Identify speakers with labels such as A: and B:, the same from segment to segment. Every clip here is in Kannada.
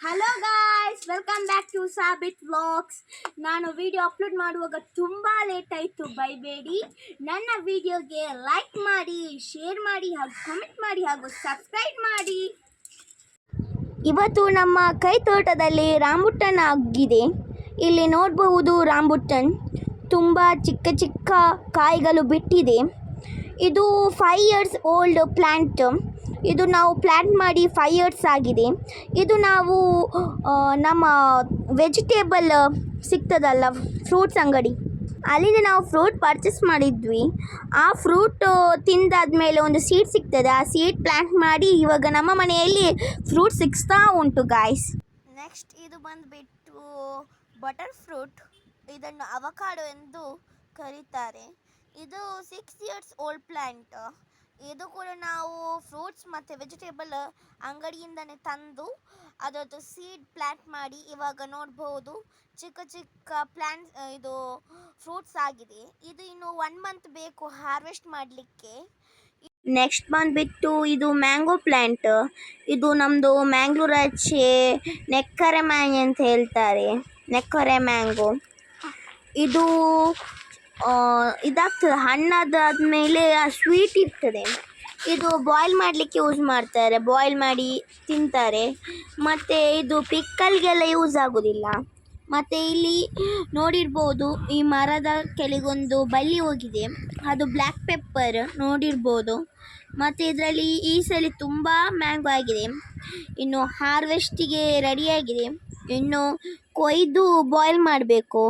A: Hello guys, welcome back to Sabith vlogs. ನಾನು ವಿಡಿಯೋ ಅಪ್ಲೋಡ್ ಮಾಡುವಾಗ ತುಂಬ ಲೇಟ್ ಆಯಿತು, ಬೈಬೇಡಿ. ನನ್ನ ವಿಡಿಯೋಗೆ ಲೈಕ್ ಮಾಡಿ, ಶೇರ್ ಮಾಡಿ, ಹಾಗೂ ಕಮೆಂಟ್ ಮಾಡಿ, ಹಾಗೂ ಸಬ್ಸ್ಕ್ರೈಬ್ ಮಾಡಿ. ಇವತ್ತು ನಮ್ಮ ಕೈ ತೋಟದಲ್ಲಿ ರಾಂಬುಟನ್ ಆಗಿದೆ. ಇಲ್ಲಿ ನೋಡಬಹುದು, ರಾಂಬುಟನ್ ತುಂಬ ಚಿಕ್ಕ ಚಿಕ್ಕ ಕಾಯಿಗಳು ಬಿಟ್ಟಿದೆ. ಇದು 5 years ಓಲ್ಡ್ ಪ್ಲ್ಯಾಂಟ್. ಇದು ನಾವು ಪ್ಲ್ಯಾಂಟ್ ಮಾಡಿ 5 years ಆಗಿದೆ. ಇದು ನಾವು ನಮ್ಮ ವೆಜಿಟೇಬಲ್ ಸಿಗ್ತದಲ್ಲ, ಫ್ರೂಟ್ಸ್ ಅಂಗಡಿ, ಅಲ್ಲಿಂದ ನಾವು ಫ್ರೂಟ್ ಪರ್ಚೇಸ್ ಮಾಡಿದ್ವಿ. ಆ ಫ್ರೂಟ್ ತಿಂದಾದ್ಮೇಲೆ ಒಂದು ಸೀಡ್ ಸಿಗ್ತದೆ. ಆ ಸೀಡ್ ಪ್ಲ್ಯಾಂಟ್ ಮಾಡಿ ಇವಾಗ ನಮ್ಮ ಮನೆಯಲ್ಲಿ ಫ್ರೂಟ್ ಸಿಗ್ತಾ ಉಂಟು ಗಾಯ್ಸ್. ನೆಕ್ಸ್ಟ್ ಇದು ಬಂದುಬಿಟ್ಟು ಬಟರ್ ಫ್ರೂಟ್. ಇದನ್ನು ಅವಕಾಡೋ ಎಂದು ಕರೀತಾರೆ. ಇದು 6 years ಓಲ್ಡ್ ಪ್ಲ್ಯಾಂಟ್. ಇದು ಕೂಡ ನಾವು ಫ್ರೂಟ್ಸ್ ಮತ್ತು ವೆಜಿಟೇಬಲ್ ಅಂಗಡಿಯಿಂದನೇ ತಂದು ಅದರದ್ದು ಸೀಡ್ ಪ್ಲ್ಯಾಂಟ್ ಮಾಡಿ ಇವಾಗ ನೋಡ್ಬೋದು ಚಿಕ್ಕ ಚಿಕ್ಕ ಪ್ಲ್ಯಾಂಟ್ಸ್, ಇದು ಫ್ರೂಟ್ಸ್ ಆಗಿದೆ. ಇದು ಇನ್ನು 1 month ಬೇಕು ಹಾರ್ವೆಸ್ಟ್ ಮಾಡಲಿಕ್ಕೆ. ನೆಕ್ಸ್ಟ್ ಬಂದುಬಿಟ್ಟು ಇದು ಮ್ಯಾಂಗೋ ಪ್ಲ್ಯಾಂಟ್. ಇದು ನಮ್ಮದು ಮ್ಯಾಂಗ್ಳೂರ್ ಆಚೆ ನೆಕ್ಕರೆ ಮ್ಯಾಂಗೋ ಅಂತ ಹೇಳ್ತಾರೆ, ನೆಕ್ಕರೆ ಮ್ಯಾಂಗೋ. ಇದು ಇದಾಗ್ತದೆ, ಹಣ್ಣಾದಾದ್ಮೇಲೆ ಸ್ವೀಟ್ ಇರ್ತದೆ. ಇದು ಬಾಯ್ಲ್ ಮಾಡಲಿಕ್ಕೆ ಯೂಸ್ ಮಾಡ್ತಾರೆ, ಬಾಯ್ಲ್ ಮಾಡಿ ತಿಂತಾರೆ. ಮತ್ತು ಇದು ಪಿಕ್ಕಲ್ಗೆಲ್ಲ ಯೂಸ್ ಆಗೋದಿಲ್ಲ. ಮತ್ತು ಇಲ್ಲಿ ನೋಡಿರ್ಬೋದು, ಈ ಮರದ ಕೆಳಗೊಂದು ಬಳ್ಳಿ ಹೋಗಿದೆ, ಅದು ಬ್ಲ್ಯಾಕ್ ಪೆಪ್ಪರ್ ನೋಡಿರ್ಬೋದು. ಮತ್ತು ಇದರಲ್ಲಿ ಈ ಸಲ ತುಂಬ ಮ್ಯಾಂಗೋ ಆಗಿದೆ. ಇನ್ನು ಹಾರ್ವೆಸ್ಟಿಗೆ ರೆಡಿಯಾಗಿದೆ. ಇನ್ನು ಕೊಯ್ದು ಬಾಯ್ಲ್ ಮಾಡಬೇಕು.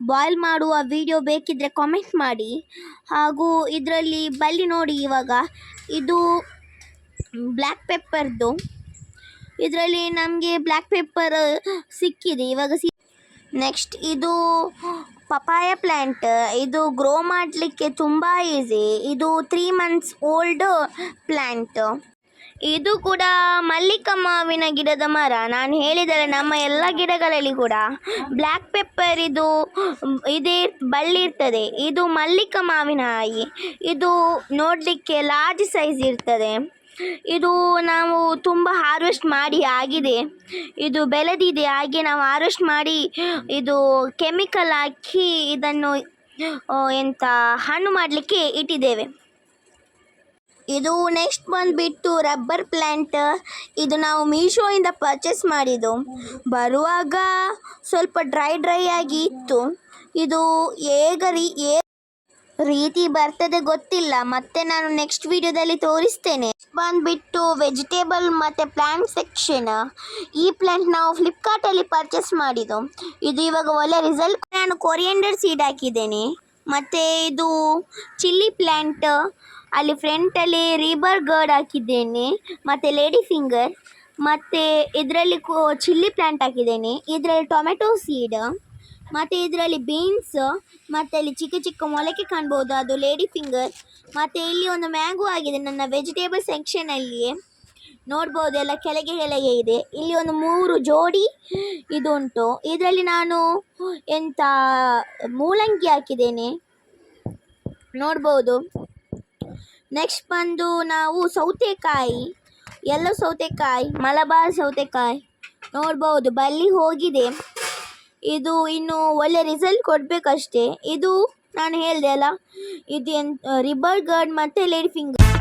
A: ಬಾಯ್ಲ್ ಮಾಡುವ ವಿಡಿಯೋ ಬೇಕಿದ್ದರೆ ಕಾಮೆಂಟ್ ಮಾಡಿ. ಹಾಗೂ ಇದರಲ್ಲಿ ಬಳ್ಳಿ ನೋಡಿ, ಇವಾಗ ಇದು ಬ್ಲ್ಯಾಕ್ ಪೆಪ್ಪರ್ದು. ಇದರಲ್ಲಿ ನಮಗೆ ಬ್ಲ್ಯಾಕ್ ಪೆಪ್ಪರ್ ಸಿಕ್ಕಿದೆ ಇವಾಗ. ನೆಕ್ಸ್ಟ್ ಇದು ಪಪಾಯ ಪ್ಲ್ಯಾಂಟ್. ಇದು ಗ್ರೋ ಮಾಡಲಿಕ್ಕೆ ತುಂಬ ಈಸಿ. ಇದು 3 months ಓಲ್ಡ್ ಪ್ಲ್ಯಾಂಟ್. ಇದು ಕೂಡ ಮಲ್ಲಿಕ ಮಾವಿನ ಗಿಡದ ಮರ. ನಾನು ಹೇಳಿದರೆ ನಮ್ಮ ಎಲ್ಲ ಗಿಡಗಳಲ್ಲಿ ಕೂಡ ಬ್ಲ್ಯಾಕ್ ಪೆಪ್ಪರ್ ಇದು ಇದೇ ಬಳ್ಳಿ ಇರ್ತದೆ. ಇದು ಮಲ್ಲಿಕ ಮಾವಿನಕಾಯಿ. ಇದು ನೋಡಲಿಕ್ಕೆ ಲಾರ್ಜ್ ಸೈಜ್ ಇರ್ತದೆ. ಇದು ನಾವು ತುಂಬ ಹಾರ್ವೆಸ್ಟ್ ಮಾಡಿ ಆಗಿದೆ, ಇದು ಬೆಳೆದಿದೆ. ಹಾಗೆ ನಾವು ಹಾರ್ವೆಸ್ಟ್ ಮಾಡಿ ಇದು ಕೆಮಿಕಲ್ ಹಾಕಿ ಇದನ್ನು ಹಣ್ಣು ಮಾಡಲಿಕ್ಕೆ ಇಟ್ಟಿದ್ದೇವೆ. ಇದು ನೆಕ್ಸ್ಟ್ ಬಂದುಬಿಟ್ಟು ರಬ್ಬರ್ ಪ್ಲ್ಯಾಂಟ್. ಇದು ನಾವು ಮೀಶೋಯಿಂದ ಪರ್ಚೇಸ್ ಮಾಡಿದ್ದು. ಬರುವಾಗ ಸ್ವಲ್ಪ ಡ್ರೈ ಆಗಿ ಇತ್ತು. ಇದು ರೀತಿ ಬರ್ತದೆ ಗೊತ್ತಿಲ್ಲ, ಮತ್ತೆ ನಾನು ನೆಕ್ಸ್ಟ್ ವಿಡಿಯೋದಲ್ಲಿ ತೋರಿಸ್ತೇನೆ. ಬಂದುಬಿಟ್ಟು ವೆಜಿಟೇಬಲ್ ಮತ್ತು ಪ್ಲ್ಯಾಂಟ್ ಸೆಕ್ಷನ್. ಈ ಪ್ಲ್ಯಾಂಟ್ ನಾವು ಫ್ಲಿಪ್ಕಾರ್ಟಲ್ಲಿ ಪರ್ಚೇಸ್ ಮಾಡಿದ್ದು. ಇದು ಇವಾಗ ಒಳ್ಳೆ ರಿಸಲ್ಟ್. ನಾನು ಕೊರಿಯಂಡರ್ ಸೀಡ್ ಹಾಕಿದ್ದೇನೆ. ಮತ್ತು ಇದು ಚಿಲ್ಲಿ ಪ್ಲ್ಯಾಂಟ್, ಅಲ್ಲಿ ಫ್ರಂಟಲ್ಲಿ ರಿಬರ್ ಗರ್ಡ್ ಹಾಕಿದ್ದೇನೆ, ಮತ್ತು ಲೇಡಿ ಫಿಂಗರ್. ಮತ್ತು ಇದರಲ್ಲಿ ಚಿಲ್ಲಿ ಪ್ಲ್ಯಾಂಟ್ ಹಾಕಿದ್ದೇನೆ. ಇದರಲ್ಲಿ ಟೊಮೆಟೊ ಸೀಡ್, ಮತ್ತು ಇದರಲ್ಲಿ ಬೀನ್ಸ್, ಮತ್ತು ಅಲ್ಲಿ ಚಿಕ್ಕ ಚಿಕ್ಕ ಮೊಳಕೆ ಕಾಣ್ಬೋದು, ಅದು ಲೇಡಿ ಫಿಂಗರ್. ಮತ್ತು ಇಲ್ಲಿ ಒಂದು ಮ್ಯಾಂಗೋ ಆಗಿದೆ ನನ್ನ ವೆಜಿಟೇಬಲ್ ಸೆಕ್ಷನಲ್ಲಿಯೇ ನೋಡ್ಬೋದು, ಎಲ್ಲ ಕೆಳಗೆ ಇದೆ. ಇಲ್ಲಿ ಒಂದು 3 ಜೋಡಿ ಇದು ಉಂಟು. ಇದರಲ್ಲಿ ನಾನು ಮೂಲಂಗಿ ಹಾಕಿದ್ದೇನೆ ನೋಡ್ಬೋದು. ನೆಕ್ಸ್ಟ್ ಬಂದು ನಾವು ಸೌತೆಕಾಯಿ, ಎಲ್ಲೋ ಸೌತೆಕಾಯಿ, ಮಲಬಾರ್ ಸೌತೆಕಾಯಿ ನೋಡ್ಬೋದು, ಬಳ್ಳಿ ಹೋಗಿದೆ. ಇದು ಇನ್ನು ಒಳ್ಳೆ ರಿಸಲ್ಟ್ ಕೊಡಬೇಕಷ್ಟೇ. ಇದು ನಾನು ಹೇಳಿದೆ ಅಲ್ಲ, ಇದು ರಿಬರ್ ಗರ್ಡ್ ಮತ್ತು ಲೇಡಿ ಫಿಂಗರ್.